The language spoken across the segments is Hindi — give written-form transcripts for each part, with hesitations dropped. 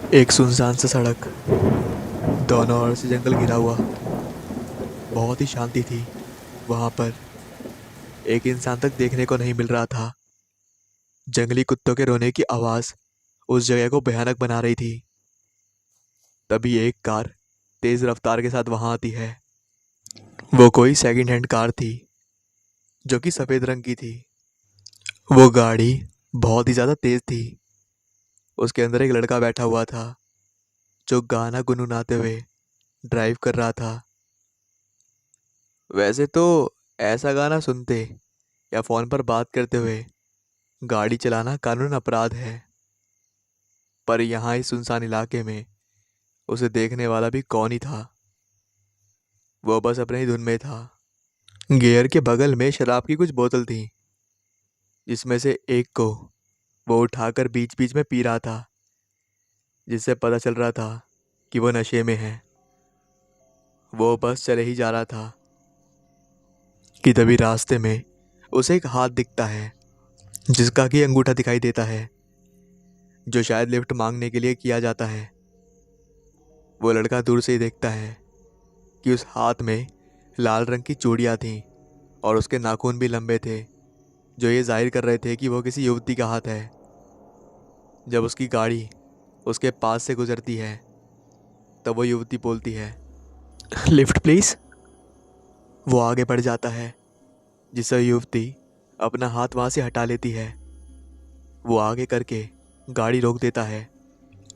एक सुनसान सा सड़क, दोनों ओर से जंगल घिरा हुआ। बहुत ही शांति थी वहां पर। एक इंसान तक देखने को नहीं मिल रहा था। जंगली कुत्तों के रोने की आवाज उस जगह को भयानक बना रही थी। तभी एक कार तेज रफ्तार के साथ वहां आती है। वो कोई सेकंड हैंड कार थी, जो कि सफेद रंग की थी। वो गाड़ी बहुत ही ज्यादा तेज थी। उसके अंदर एक लड़का बैठा हुआ था, जो गाना गुनगुनाते हुए ड्राइव कर रहा था। वैसे तो ऐसा गाना सुनते या फोन पर बात करते हुए गाड़ी चलाना कानूनन अपराध है, पर यहाँ इस सुनसान इलाके में उसे देखने वाला भी कौन ही था। वो बस अपने ही धुन में था। गियर के बगल में शराब की कुछ बोतल थी, जिसमें से एक को वो उठाकर बीच बीच में पी रहा था, जिससे पता चल रहा था कि वो नशे में है। वो बस चले ही जा रहा था कि तभी रास्ते में उसे एक हाथ दिखता है, जिसका कि अंगूठा दिखाई देता है, जो शायद लिफ्ट मांगने के लिए किया जाता है। वो लड़का दूर से ही देखता है कि उस हाथ में लाल रंग की चूड़ियाँ थीं और उसके नाखून भी लंबे थे, जो ये जाहिर कर रहे थे कि वो किसी युवती का हाथ है। जब उसकी गाड़ी उसके पास से गुजरती है, तब वो युवती बोलती है, लिफ्ट प्लीज। वो आगे बढ़ जाता है, जिससे युवती अपना हाथ वहां से हटा लेती है। वो आगे करके गाड़ी रोक देता है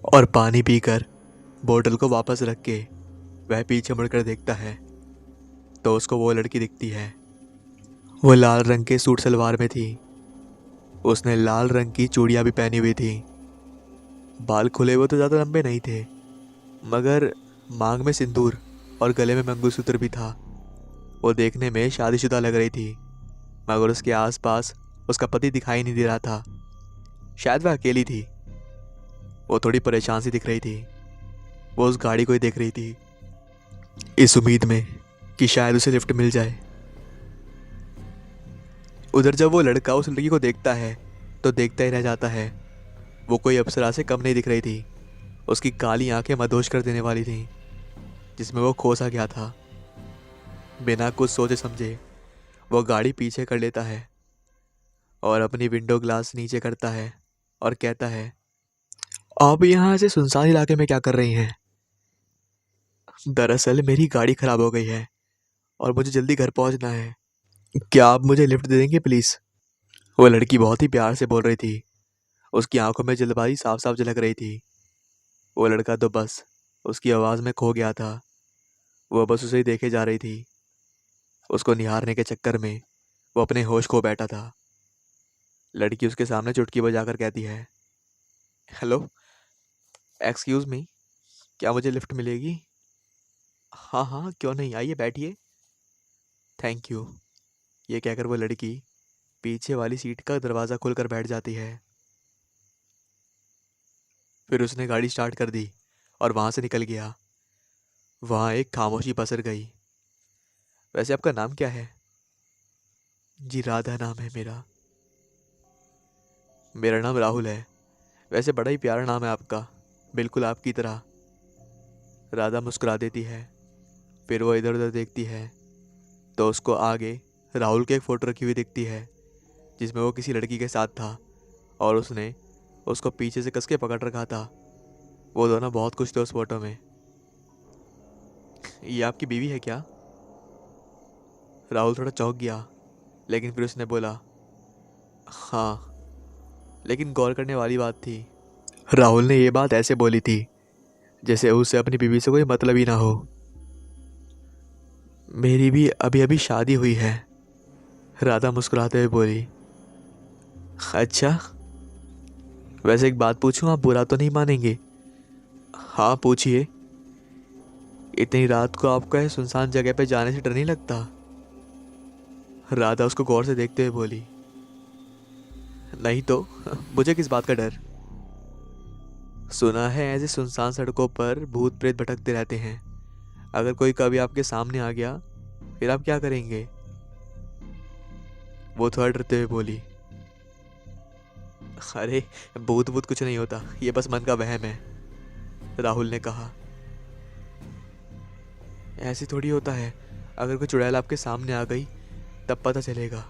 और पानी पीकर बोतल को वापस रख के वह पीछे मुड़कर देखता है, तो उसको वो लड़की दिखती है। वो लाल रंग के सूट सलवार में थी। उसने लाल रंग की चूड़ियां भी पहनी हुई थी। बाल खुले हुए तो ज़्यादा लंबे नहीं थे, मगर मांग में सिंदूर और गले में मंगलसूत्र भी था। वो देखने में शादीशुदा लग रही थी, मगर उसके आसपास उसका पति दिखाई नहीं दे रहा था। शायद वह अकेली थी। वो थोड़ी परेशान सी दिख रही थी। वो उस गाड़ी को ही देख रही थी, इस उम्मीद में कि शायद उसे लिफ्ट मिल जाए। उधर जब वो लड़का उस लड़की को देखता है, तो देखता ही रह जाता है। वो कोई अप्सरा से कम नहीं दिख रही थी। उसकी काली आंखें मदहोश कर देने वाली थीं, जिसमें वो खो सा गया था। बिना कुछ सोचे समझे वो गाड़ी पीछे कर लेता है और अपनी विंडो ग्लास नीचे करता है और कहता है, आप यहाँ ऐसे सुनसान इलाके में क्या कर रही हैं? दरअसल मेरी गाड़ी खराब हो गई है और मुझे जल्दी घर पहुंचना है। क्या आप मुझे लिफ्ट दे देंगे प्लीज? वो लड़की बहुत ही प्यार से बोल रही थी। उसकी आंखों में जल्दबाजी साफ साफ झलक रही थी। वो लड़का तो बस उसकी आवाज में खो गया था। वो बस उसे ही देखे जा रही थी। उसको निहारने के चक्कर में वो अपने होश खो बैठा था। लड़की उसके सामने चुटकी बजाकर कहती है, हेलो, एक्सक्यूज मी, क्या मुझे लिफ्ट मिलेगी? हाँ हाँ, क्यों नहीं, आइए बैठिए। Thank you. ये कहकर वो लड़की पीछे वाली सीट का दरवाज़ा खोलकर बैठ जाती है। फिर उसने गाड़ी स्टार्ट कर दी और वहाँ से निकल गया। वहाँ एक खामोशी पसर गई। वैसे आपका नाम क्या है? जी राधा नाम है मेरा। मेरा नाम राहुल है। वैसे बड़ा ही प्यारा नाम है आपका, बिल्कुल आपकी तरह। राधा मुस्कुरा देती है। फिर वो इधर उधर देखती है, तो उसको आगे राहुल की एक फ़ोटो रखी हुई दिखती है, जिसमें वो किसी लड़की के साथ था और उसने उसको पीछे से कस के पकड़ रखा था। वो दोनों बहुत खुश थे उस फोटो में। ये आपकी बीवी है क्या? राहुल थोड़ा चौंक गया, लेकिन फिर उसने बोला, हाँ। लेकिन गौर करने वाली बात थी, राहुल ने ये बात ऐसे बोली थी जैसे उसे अपनी बीवी से कोई मतलब ही ना हो। मेरी भी अभी अभी शादी हुई है, राधा मुस्कुराते हुए बोली। अच्छा, वैसे एक बात पूछूं, आप बुरा तो नहीं मानेंगे? हाँ पूछिए। इतनी रात को आपको ऐसे सुनसान जगह पे जाने से डर नहीं लगता? राधा उसको गौर से देखते हुए बोली, नहीं तो मुझे किस बात का डर? सुना है ऐसे सुनसान सड़कों पर भूत प्रेत भटकते रहते हैं। अगर कोई कभी आपके सामने आ गया, फिर आप क्या करेंगे? वो थोड़ा डरते हुए बोली, अरे भूत भूत कुछ नहीं होता, ये बस मन का वहम है। राहुल ने कहा। ऐसे थोड़ी होता है, अगर कोई चुड़ैल आपके सामने आ गई तब पता चलेगा।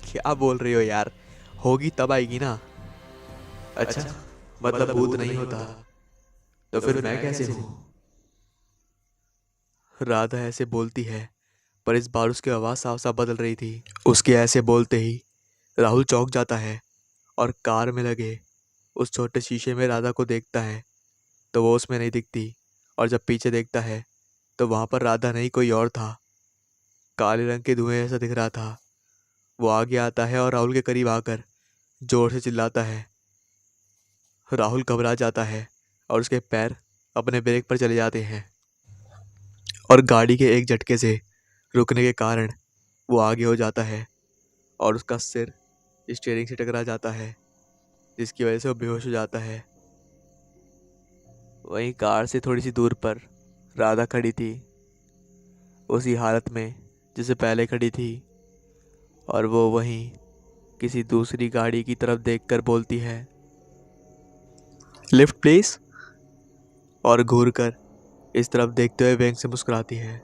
क्या बोल रही हो यार, होगी तब आएगी ना। अच्छा, मतलब भूत नहीं होता तो फिर मैं कैसे हूँ? राधा ऐसे बोलती है, पर इस बार उसकी आवाज़ साफ साफ बदल रही थी। उसके ऐसे बोलते ही राहुल चौंक जाता है और कार में लगे उस छोटे शीशे में राधा को देखता है तो वो उसमें नहीं दिखती, और जब पीछे देखता है तो वहाँ पर राधा नहीं कोई और था। काले रंग के धुएं ऐसा दिख रहा था। वो आगे आता है और राहुल के करीब आकर जोर से चिल्लाता है। राहुल घबरा जाता है और उसके पैर अपने ब्रेक पर चले जाते हैं, और गाड़ी के एक झटके से रुकने के कारण वो आगे हो जाता है और उसका सिर स्टीयरिंग से टकरा जाता है, जिसकी वजह से वो बेहोश हो जाता है। वहीं कार से थोड़ी सी दूर पर राधा खड़ी थी, उसी हालत में जिसे पहले खड़ी थी, और वो वहीं किसी दूसरी गाड़ी की तरफ देखकर बोलती है, लिफ्ट प्लीज। और घूरकर इस तरफ देखते हुए बैंक से मुस्कुराती है।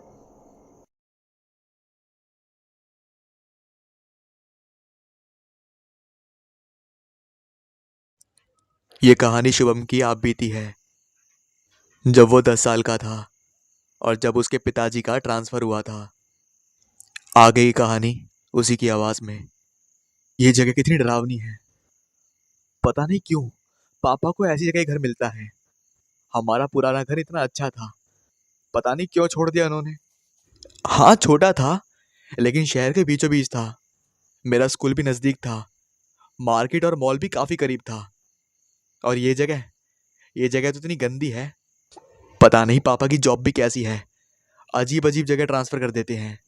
ये कहानी शुभम की आप बीती है, जब वो 10 साल का था और जब उसके पिताजी का ट्रांसफर हुआ था। आगे की कहानी उसी की आवाज में। ये जगह कितनी डरावनी है। पता नहीं क्यों पापा को ऐसी जगह घर मिलता है। हमारा पुराना घर इतना अच्छा था, पता नहीं क्यों छोड़ दिया उन्होंने। हाँ छोटा था, लेकिन शहर के बीचों बीच था। मेरा स्कूल भी नजदीक था, मार्केट और मॉल भी काफी करीब था। और ये जगह तो इतनी गंदी है। पता नहीं पापा की जॉब भी कैसी है, अजीब अजीब जगह ट्रांसफर कर देते हैं।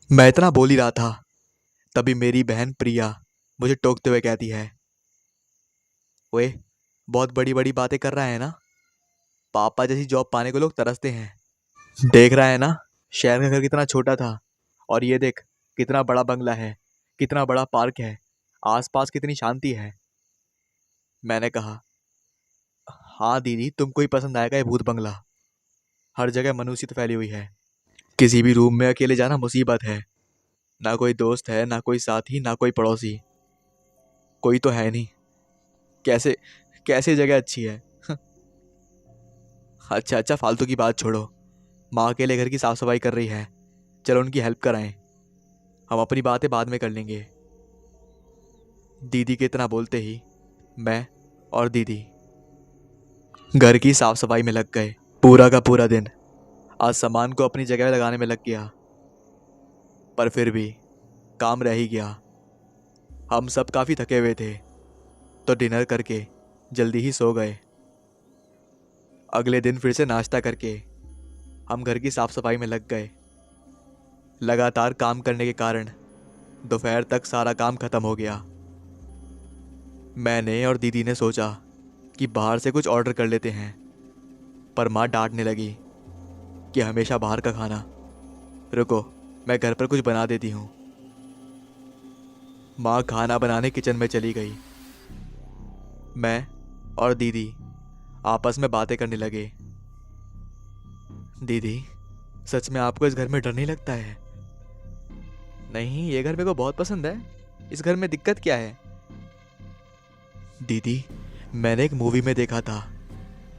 मैं इतना बोल ही रहा था, तभी मेरी बहन प्रिया मुझे टोकते हुए कहती है, ओए बहुत बड़ी बड़ी बातें कर रहा है ना, पापा जैसी जॉब पाने को लोग तरसते हैं। देख रहा है ना, शहर का घर कितना छोटा था, और ये देख कितना बड़ा बंगला है, कितना बड़ा पार्क है, आसपास कितनी शांति है। मैंने कहा, हाँ दीदी तुमको ही पसंद आएगा ये भूत बंगला। हर जगह मनुष्य तो फैली हुई है, किसी भी रूम में अकेले जाना मुसीबत है। ना कोई दोस्त है, ना कोई साथी, ना कोई पड़ोसी, कोई तो है नहीं। कैसे कैसे जगह अच्छी है। अच्छा अच्छा फालतू की बात छोड़ो, माँ अकेले घर की साफ सफाई कर रही है, चलो उनकी हेल्प कराएं, हम अपनी बातें बाद में कर लेंगे। दीदी के इतना बोलते ही मैं और दीदी घर की साफ सफाई में लग गए। पूरा का पूरा दिन आज सामान को अपनी जगह लगाने में लग गया, पर फिर भी काम रह ही गया। हम सब काफ़ी थके हुए थे, तो डिनर करके जल्दी ही सो गए। अगले दिन फिर से नाश्ता करके हम घर की साफ सफाई में लग गए। लगातार काम करने के कारण दोपहर तक सारा काम खत्म हो गया। मैंने और दीदी ने सोचा कि बाहर से कुछ ऑर्डर कर लेते हैं, पर माँ डांटने लगी कि हमेशा बाहर का खाना। रुको, मैं घर पर कुछ बना देती हूँ। माँ खाना बनाने किचन में चली गई। मैं और दीदी आपस में बातें करने लगे। दीदी, सच में आपको इस घर में डर नहीं लगता है? नहीं, ये घर मेरे को बहुत पसंद है, इस घर में दिक्कत क्या है? दीदी, मैंने एक मूवी में देखा था,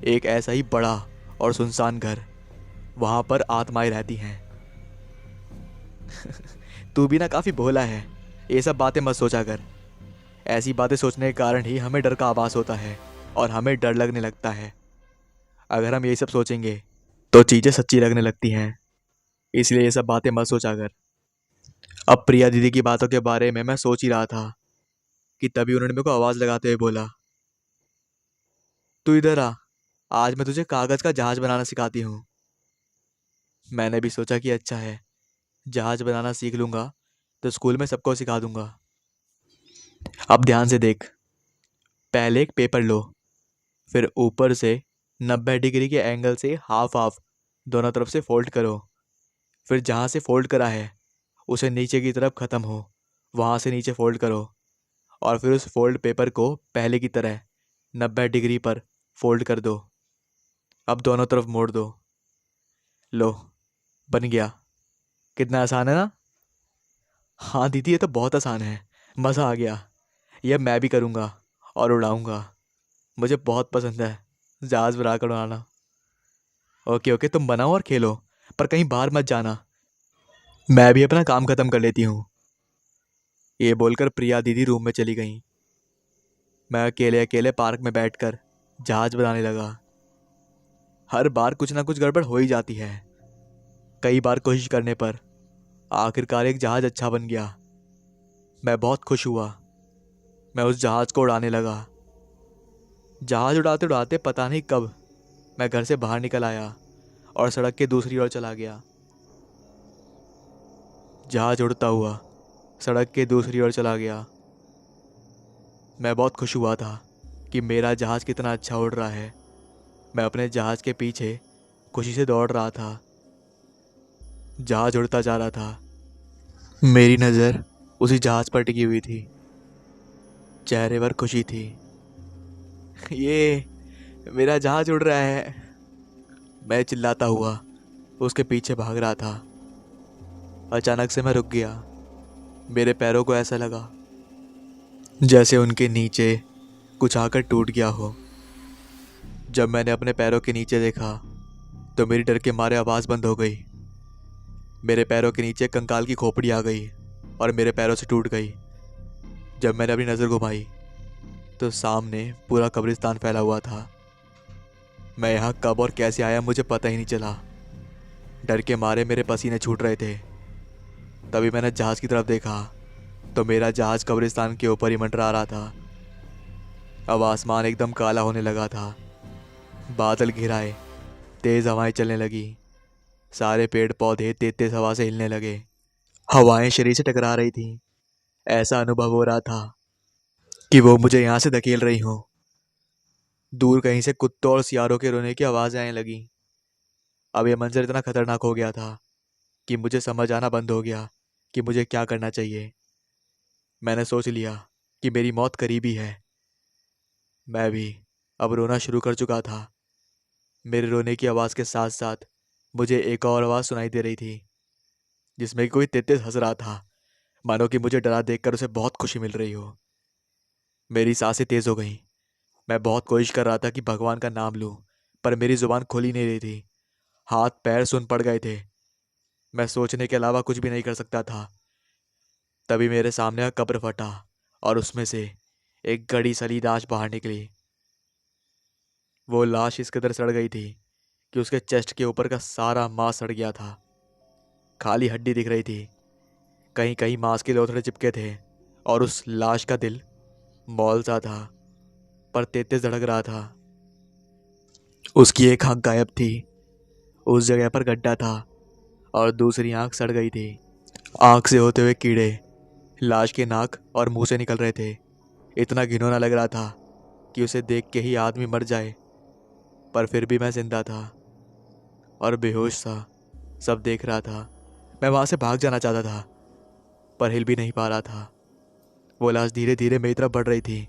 एक ऐसा ही बड़ा और सुनसान घर, वहां पर आत्माएं रहती हैं। तू भी ना काफी भोला है, ये सब बातें मत सोचा कर। ऐसी बातें सोचने के कारण ही हमें डर का आभास होता है और हमें डर लगने लगता है। अगर हम यही सब सोचेंगे तो चीजें सच्ची लगने लगती हैं, इसलिए ये सब बातें मत सोचा कर। अब प्रिया दीदी की बातों के बारे में मैं सोच ही रहा था कि तभी उन्होंने मेरे को आवाज लगाते हुए बोला, तू इधर आ, आज मैं तुझे कागज का जहाज बनाना सिखाती हूँ। मैंने भी सोचा कि अच्छा है, जहाज बनाना सीख लूंगा तो स्कूल में सबको सिखा दूंगा। अब ध्यान से देख, पहले एक पेपर लो, फिर ऊपर से 90 डिग्री के एंगल से हाफ हाफ दोनों तरफ से फोल्ड करो। फिर जहाँ से फोल्ड करा है उसे नीचे की तरफ ख़त्म हो, वहाँ से नीचे फोल्ड करो, और फिर उस फोल्ड पेपर को पहले की तरह 90 डिग्री पर फोल्ड कर दो। अब दोनों तरफ मोड़ दो। लो, बन गया। कितना आसान है ना? हाँ दीदी, ये तो बहुत आसान है। मज़ा आ गया। यह मैं भी करूँगा और उड़ाऊँगा। मुझे बहुत पसंद है जहाज़ बनाकर उड़ाना। ओके ओके, तुम बनाओ और खेलो, पर कहीं बाहर मत जाना। मैं भी अपना काम खत्म कर लेती हूँ। ये बोलकर प्रिया दीदी रूम में चली गईं। मैं अकेले अकेले पार्क में बैठकर जहाज बनाने लगा। हर बार कुछ ना कुछ गड़बड़ हो ही जाती है। कई बार कोशिश करने पर आखिरकार एक जहाज अच्छा बन गया। मैं बहुत खुश हुआ। मैं उस जहाज को उड़ाने लगा। जहाज उड़ाते उड़ाते पता नहीं कब मैं घर से बाहर निकल आया और सड़क के दूसरी ओर चला गया। जहाज उड़ता हुआ सड़क के दूसरी ओर चला गया। मैं बहुत खुश हुआ था कि मेरा जहाज कितना अच्छा उड़ रहा है। मैं अपने जहाज के पीछे खुशी से दौड़ रहा था। जहाज उड़ता जा रहा था। मेरी नज़र उसी जहाज पर टिकी हुई थी। चेहरे पर खुशी थी। ये मेरा जहाज उड़ रहा है, मैं चिल्लाता हुआ उसके पीछे भाग रहा था। अचानक से मैं रुक गया। मेरे पैरों को ऐसा लगा जैसे उनके नीचे कुछ आकर टूट गया हो। जब मैंने अपने पैरों के नीचे देखा तो मेरी डर के मारे आवाज़ बंद हो गई। मेरे पैरों के नीचे कंकाल की खोपड़ी आ गई और मेरे पैरों से टूट गई। जब मैंने अपनी नज़र घुमाई तो सामने पूरा कब्रिस्तान फैला हुआ था। मैं यहाँ कब और कैसे आया मुझे पता ही नहीं चला। डर के मारे मेरे पसीने छूट रहे थे। तभी मैंने जहाज़ की तरफ देखा तो मेरा जहाज़ कब्रिस्तान के ऊपर ही मंडरा रहा था। अब आसमान एकदम काला होने लगा था। बादल घिराए, तेज़ हवाएं चलने लगी। सारे पेड़ पौधे तेज तेज हवा से हिलने लगे। हवाएं शरीर से टकरा रही थीं। ऐसा अनुभव हो रहा था कि वो मुझे यहाँ से धकेल रही हो। दूर कहीं से कुत्तों और सियारों के रोने की आवाज़ें आने लगी। अब यह मंजर इतना खतरनाक हो गया था कि मुझे समझ आना बंद हो गया कि मुझे क्या करना चाहिए। मैंने सोच लिया कि मेरी मौत करीब ही है। मैं भी अब रोना शुरू कर चुका था। मेरे रोने की आवाज़ के साथ साथ मुझे एक और आवाज़ सुनाई दे रही थी जिसमें कोई तेज तेज हंस रहा था, मानो कि मुझे डरा देखकर उसे बहुत खुशी मिल रही हो। मेरी सांसें तेज हो गईं। मैं बहुत कोशिश कर रहा था कि भगवान का नाम लूं, पर मेरी जुबान खुल ही नहीं रही थी। हाथ पैर सुन पड़ गए थे। मैं सोचने के अलावा कुछ भी नहीं कर सकता था। तभी मेरे सामने का कब्र फटा और उसमें से एक गड़ी सली लाश बाहर निकली। वो लाश इस कदर सड़ गई थी कि उसके चेस्ट के ऊपर का सारा मांस सड़ गया था। खाली हड्डी दिख रही थी। कहीं कहीं मांस के लोथड़े चिपके थे और उस लाश का दिल मौल सा था, पर तेज तेज धड़क रहा था। उसकी एक आंख गायब थी। उस जगह पर गड्ढा था और दूसरी आंख सड़ गई थी। आंख से होते हुए कीड़े लाश के नाक और मुंह से निकल रहे थे। इतना घिनौना लग रहा था कि उसे देख के ही आदमी मर जाए, पर फिर भी मैं जिंदा था और बेहोश सा सब देख रहा था। मैं वहां से भाग जाना चाहता था, पर हिल भी नहीं पा रहा था। वो लाश धीरे धीरे मेरी तरफ बढ़ रही थी।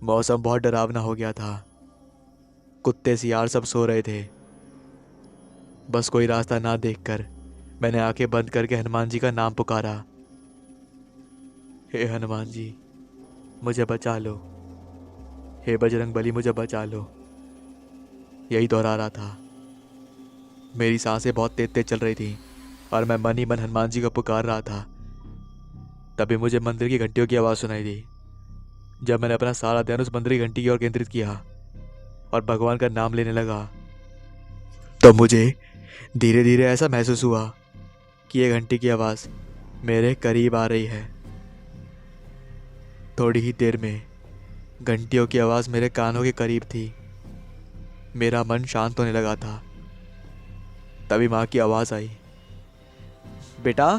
मौसम बहुत डरावना हो गया था। कुत्ते सियार सब सो रहे थे। बस कोई रास्ता ना देखकर मैंने आंखें बंद करके हनुमान जी का नाम पुकारा। हे हनुमान जी, मुझे बचा लो। हे बजरंग बली, मुझे बचा लो। यही दोहरा रहा था। मेरी सांसें बहुत तेज तेज चल रही थी और मैं मन ही मन हनुमान जी को पुकार रहा था। तभी मुझे मंदिर की घंटियों की आवाज़ सुनाई दी। जब मैंने अपना सारा ध्यान उस मंदिर की घंटी की ओर केंद्रित किया और भगवान का नाम लेने लगा, तो मुझे धीरे धीरे ऐसा महसूस हुआ कि ये घंटी की आवाज़ मेरे करीब आ रही है। थोड़ी ही देर में घंटियों की आवाज़ मेरे कानों के करीब थी। मेरा मन शांत होने लगा था। तभी माँ की आवाज़ आई, बेटा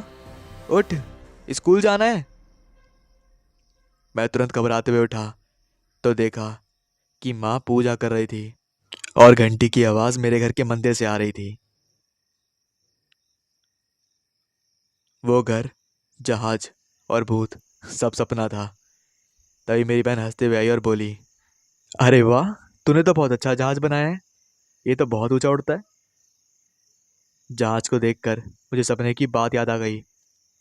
उठ, स्कूल जाना है। मैं तुरंत घबराते हुए उठा तो देखा कि माँ पूजा कर रही थी और घंटी की आवाज़ मेरे घर के मंदिर से आ रही थी। वो घर, जहाज और भूत सब सपना था। तभी मेरी बहन हंसते हुए आई और बोली, अरे वाह, तूने तो बहुत अच्छा जहाज बनाया है। ये तो बहुत ऊंचा उड़ता है। जहाज को देखकर मुझे सपने की बात याद आ गई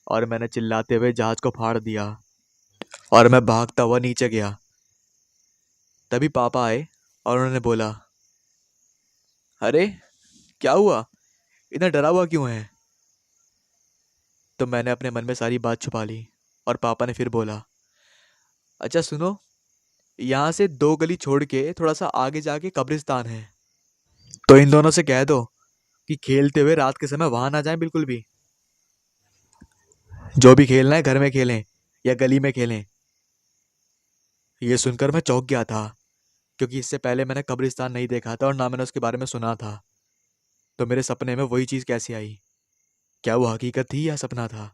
और मैंने चिल्लाते हुए जहाज को फाड़ दिया और मैं भागता हुआ नीचे गया। तभी पापा आए और उन्होंने बोला, अरे क्या हुआ, इतना डरा हुआ क्यों है? तो मैंने अपने मन में सारी बात छुपा ली और पापा ने फिर बोला, अच्छा सुनो, यहाँ से 2 गली छोड़ के थोड़ा सा आगे जाके कब्रिस्तान है, तो इन दोनों से कह दो कि खेलते हुए रात के समय वहां ना जाएं बिल्कुल भी। जो भी खेलना है घर में खेलें या गली में खेलें। ये सुनकर मैं चौंक गया था, क्योंकि इससे पहले मैंने कब्रिस्तान नहीं देखा था और ना मैंने उसके बारे में सुना था। तो मेरे सपने में वही चीज़ कैसे आई? क्या वो हकीकत थी या सपना था?